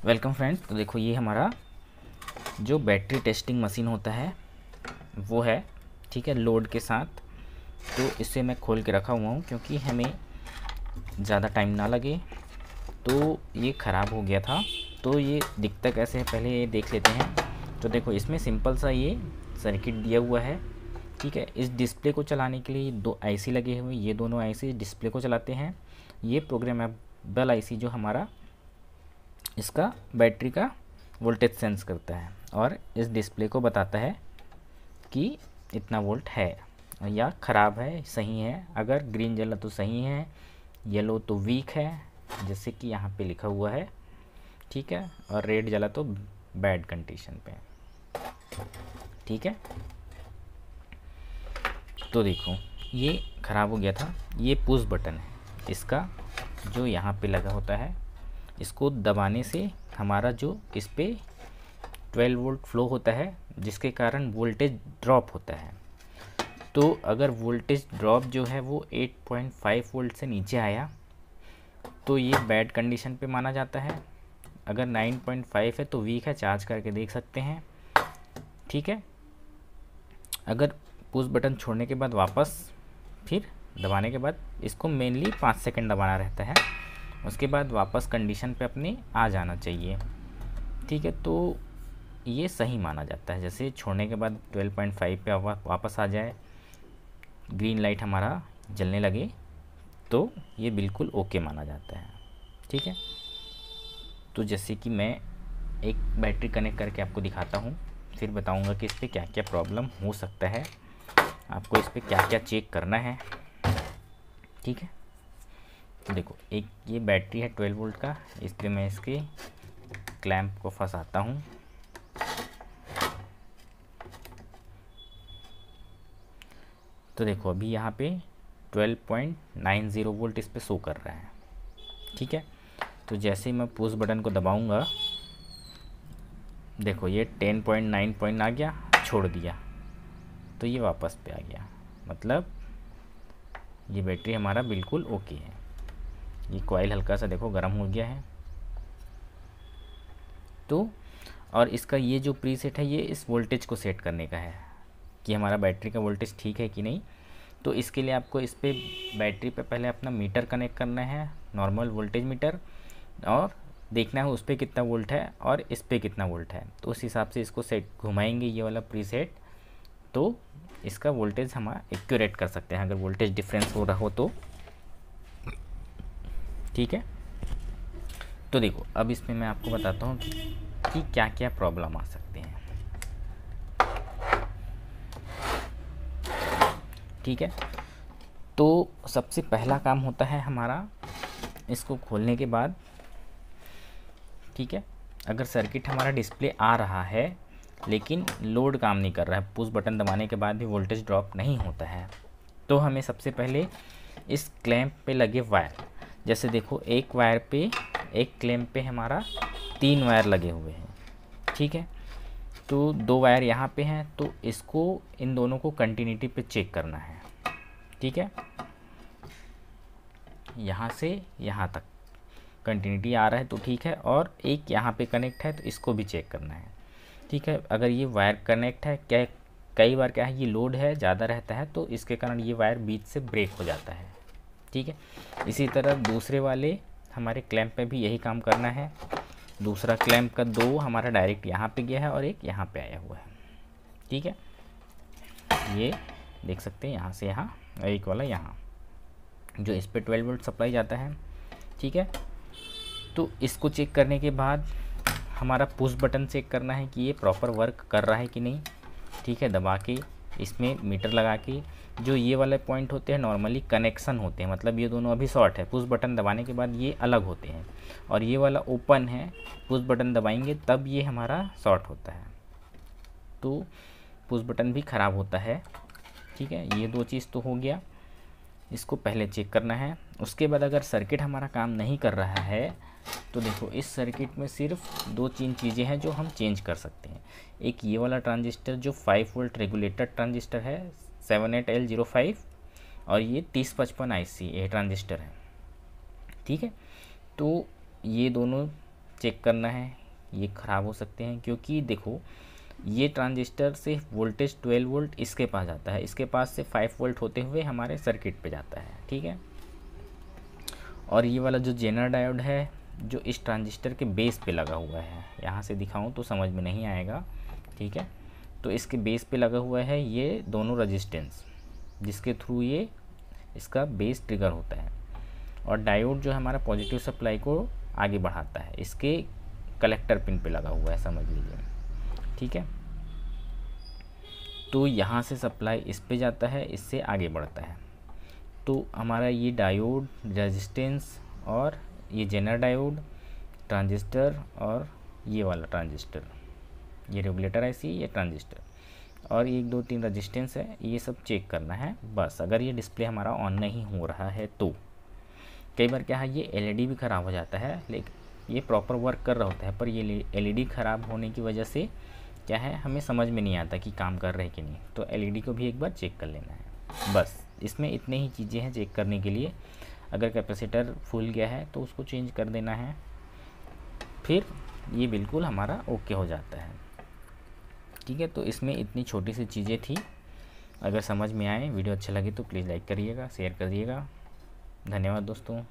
Welcome friends. तो देखो ये हमारा जो बैटरी टेस्टिंग मशीन होता है वो है, ठीक है, लोड के साथ। तो इसे मैं खोल के रखा हुआ हूँ क्योंकि हमें ज़्यादा टाइम ना लगे। तो ये ख़राब हो गया था, तो ये दिखता कैसे है पहले ये देख लेते हैं। तो देखो इसमें सिंपल सा ये सर्किट दिया हुआ है, ठीक है। इस डिस्प्ले को चलाने के लिए दो आईसी लगे हुए, ये दोनों आईसी डिस्प्ले को चलाते हैं। ये प्रोग्रामेबल आईसी जो हमारा इसका बैटरी का वोल्टेज सेंस करता है और इस डिस्प्ले को बताता है कि इतना वोल्ट है या ख़राब है, सही है। अगर ग्रीन जला तो सही है, येलो तो वीक है, जैसे कि यहाँ पे लिखा हुआ है, ठीक है, और रेड जला तो बैड कंडीशन पे, ठीक है। तो देखो ये ख़राब हो गया था। ये पुश बटन है इसका जो यहाँ पे लगा होता है, इसको दबाने से हमारा जो इस पर 12 वोल्ट फ्लो होता है, जिसके कारण वोल्टेज ड्रॉप होता है। तो अगर वोल्टेज ड्रॉप जो है वो 8.5 वोल्ट से नीचे आया तो ये बैड कंडीशन पे माना जाता है। अगर 9.5 है तो वीक है, चार्ज करके देख सकते हैं, ठीक है। अगर पुश बटन छोड़ने के बाद वापस फिर दबाने के बाद इसको मेनली 5 सेकंड दबाना रहता है, उसके बाद वापस कंडीशन पे अपने आ जाना चाहिए, ठीक है। तो ये सही माना जाता है। जैसे छोड़ने के बाद 12.5 पे वापस आ जाए, ग्रीन लाइट हमारा जलने लगे, तो ये बिल्कुल ओके माना जाता है, ठीक है। तो जैसे कि मैं एक बैटरी कनेक्ट करके आपको दिखाता हूँ, फिर बताऊँगा कि इस पर क्या क्या प्रॉब्लम हो सकता है, आपको इस पर क्या क्या चेक करना है, ठीक है। तो देखो एक ये बैटरी है 12 वोल्ट का, इस पर मैं इसके क्लैंप को फंसाता हूँ। तो देखो अभी यहाँ पे 12.90 वोल्ट इस पे शो कर रहा है, ठीक है। तो जैसे ही मैं पुश बटन को दबाऊंगा, देखो ये 10.9 आ गया, छोड़ दिया तो ये वापस पे आ गया, मतलब ये बैटरी हमारा बिल्कुल ओके है। ये कॉइल हल्का सा देखो गर्म हो गया है। तो और इसका ये जो प्रीसेट है ये इस वोल्टेज को सेट करने का है कि हमारा बैटरी का वोल्टेज ठीक है कि नहीं। तो इसके लिए आपको इस पे बैटरी पे पहले अपना मीटर कनेक्ट करना है, नॉर्मल वोल्टेज मीटर, और देखना है उस पर कितना वोल्ट है और इस पर कितना वोल्ट है। तो उस हिसाब से इसको सेट घुमाएंगे ये वाला प्रीसेट, तो इसका वोल्टेज हम एक्यूरेट कर सकते हैं अगर वोल्टेज डिफरेंस हो रहा हो तो, ठीक है। तो देखो अब इसमें मैं आपको बताता हूँ कि क्या क्या प्रॉब्लम आ सकते हैं, ठीक है। तो सबसे पहला काम होता है हमारा इसको खोलने के बाद, ठीक है, अगर सर्किट हमारा डिस्प्ले आ रहा है लेकिन लोड काम नहीं कर रहा है, पुश बटन दबाने के बाद भी वोल्टेज ड्रॉप नहीं होता है, तो हमें सबसे पहले इस क्लैंप पे लगे वायर, जैसे देखो एक वायर पे, एक क्लैंप पे हमारा 3 वायर लगे हुए हैं, ठीक है। तो 2 वायर यहाँ पे हैं, तो इसको इन दोनों को कंटिन्यूटी पे चेक करना है, ठीक है। यहाँ से यहाँ तक कंटिन्यूटी आ रहा है तो ठीक है, और एक यहाँ पे कनेक्ट है तो इसको भी चेक करना है, ठीक है। अगर ये वायर कनेक्ट है, क्या कई बार क्या है ये लोड है ज़्यादा रहता है तो इसके कारण ये वायर बीच से ब्रेक हो जाता है, ठीक है। इसी तरह दूसरे वाले हमारे क्लैंप पे भी यही काम करना है। दूसरा क्लैंप का 2 हमारा डायरेक्ट यहाँ पे गया है और एक यहाँ पे आया हुआ है, ठीक है। ये देख सकते हैं यहाँ से यहाँ, एक वाला यहाँ जो इस पे 12 वोल्ट सप्लाई जाता है, ठीक है। तो इसको चेक करने के बाद हमारा पुश बटन चेक करना है कि ये प्रॉपर वर्क कर रहा है कि नहीं, ठीक है। दबा के इसमें मीटर लगा के, जो ये वाले पॉइंट होते हैं नॉर्मली कनेक्शन होते हैं, मतलब ये दोनों अभी शॉर्ट है, पुश बटन दबाने के बाद ये अलग होते हैं, और ये वाला ओपन है, पुश बटन दबाएंगे तब ये हमारा शॉर्ट होता है, तो पुश बटन भी ख़राब होता है, ठीक है। ये 2 चीज़ तो हो गया, इसको पहले चेक करना है। उसके बाद अगर सर्किट हमारा काम नहीं कर रहा है तो देखो इस सर्किट में सिर्फ 2-3 चीज़ें हैं जो हम चेंज कर सकते हैं। एक ये वाला ट्रांजिस्टर जो 5 वोल्ट रेगुलेटर ट्रांजिस्टर है 78L05, और ये 3055 IC ये ट्रांजिस्टर है, ठीक है। तो ये दोनों चेक करना है, ये ख़राब हो सकते हैं, क्योंकि देखो ये ट्रांजिस्टर से वोल्टेज 12 वोल्ट इसके पास जाता है, इसके पास से 5 वोल्ट होते हुए हमारे सर्किट पे जाता है, ठीक है। और ये वाला जो जेनर डायोड है जो इस ट्रांजिस्टर के बेस पे लगा हुआ है, यहाँ से दिखाऊं तो समझ में नहीं आएगा, ठीक है। तो इसके बेस पे लगा हुआ है ये दोनों रेजिस्टेंस, जिसके थ्रू ये इसका बेस ट्रिगर होता है। और डायोड जो है हमारा पॉजिटिव सप्लाई को आगे बढ़ाता है, इसके कलेक्टर पिन पे लगा हुआ है, समझ लीजिए, ठीक है। तो यहाँ से सप्लाई इस पे जाता है, इससे आगे बढ़ता है। तो हमारा ये डायोड, रेजिस्टेंस और ये जेनर डायोड, ट्रांजिस्टर और ये वाला ट्रांजिस्टर, ये रेगुलेटर आईसी, ये ट्रांजिस्टर और 1 2 3 रेजिस्टेंस है, ये सब चेक करना है बस। अगर ये डिस्प्ले हमारा ऑन नहीं हो रहा है तो कई बार क्या है ये एलईडी भी ख़राब हो जाता है, लेकिन ये प्रॉपर वर्क कर रहा होता है, पर ये एलईडी ख़राब होने की वजह से क्या है हमें समझ में नहीं आता कि काम कर रहे हैं कि नहीं। तो एलईडी को भी एक बार चेक कर लेना है बस। इसमें इतने ही चीज़ें हैं चेक करने के लिए। अगर कैपेसिटर फूल गया है तो उसको चेंज कर देना है, फिर ये बिल्कुल हमारा ओके हो जाता है, ठीक है। तो इसमें इतनी छोटी सी चीज़ें थी। अगर समझ में आए, वीडियो अच्छा लगे तो प्लीज़ लाइक करिएगा, शेयर करिएगा। धन्यवाद दोस्तों।